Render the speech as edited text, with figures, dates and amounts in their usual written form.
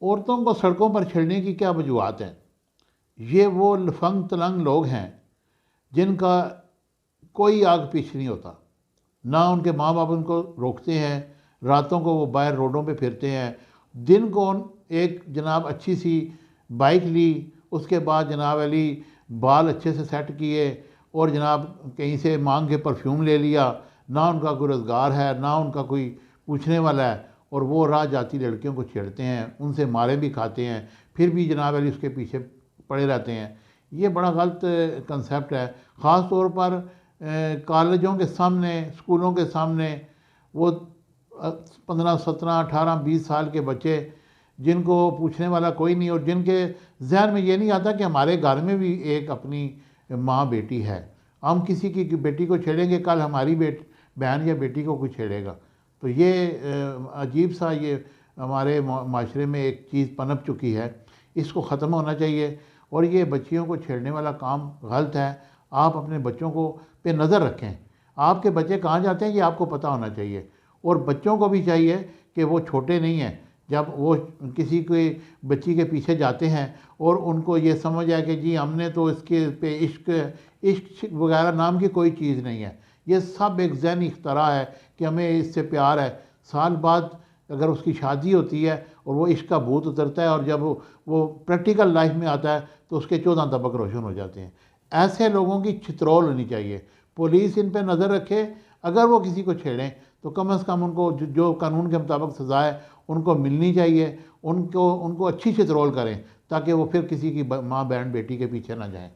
عورتوں کو سڑکوں پر چھیڑنے کی کیا وجوہات ہیں؟ یہ وہ لفنگ تلنگ لوگ ہیں جن کا کوئی آگ پیچھے نہیں ہوتا، نہ ان کے ماں باپ ان کو روکتے ہیں، راتوں کو وہ باہر روڈوں پہ پھرتے ہیں، دن کو ایک جناب اچھی سی بائک لی، اس کے بعد جناب علی بال اچھے سے سیٹ کیے اور جناب کہیں سے مانگ کے پرفیوم لے لیا، نہ ان کا کوئی روزگار ہے، نہ ان کا کوئی پوچھنے والا ہے، اور وہ راہ جاتی لڑکیوں کو چھیڑتے ہیں، ان سے مارے بھی کھاتے ہیں، پھر بھی جناب علی اس کے پیچھے پڑے رہتے ہیں۔ یہ بڑا غلط کنسیپٹ ہے، خاص طور پر کالجوں کے سامنے، اسکولوں کے سامنے، وہ 15 17 18 20 سال کے بچے جن کو پوچھنے والا کوئی نہیں، اور جن کے ذہن میں یہ نہیں آتا کہ ہمارے گھر میں بھی ایک اپنی ماں بیٹی ہے، ہم کسی کی بیٹی کو چھیڑیں گے، کل ہماری بہن یا بیٹی کو کوئی چھیڑے گا۔ تو یہ عجیب سا یہ ہمارے معاشرے میں ایک چیز پنپ چکی ہے، اس کو ختم ہونا چاہیے، اور یہ بچیوں کو چھیڑنے والا کام غلط ہے۔ آپ اپنے بچوں کو پہ نظر رکھیں، آپ کے بچے کہاں جاتے ہیں یہ آپ کو پتہ ہونا چاہیے، اور بچوں کو بھی چاہیے کہ وہ چھوٹے نہیں ہیں، جب وہ کسی کوئی بچی کے پیچھے جاتے ہیں اور ان کو یہ سمجھ آئے کہ جی ہم نے تو اس کے پہ عشق وغیرہ نام کی کوئی چیز نہیں ہے، یہ سب ایک ذہنی اختراع ہے کہ ہمیں اس سے پیار ہے، سال بعد اگر اس کی شادی ہوتی ہے اور وہ عشق کا بھوت اترتا ہے، اور جب وہ پریکٹیکل لائف میں آتا ہے تو اس کے 14 طبق روشن ہو جاتے ہیں۔ ایسے لوگوں کی چھترول ہونی چاہیے، پولیس ان پہ نظر رکھے، اگر وہ کسی کو چھیڑیں تو کم از کم ان کو جو قانون کے مطابق سزا ہے ان کو ملنی چاہیے، ان کو اچھی چھترول کریں تاکہ وہ پھر کسی کی ماں بہن بیٹی کے پیچھے نہ جائیں۔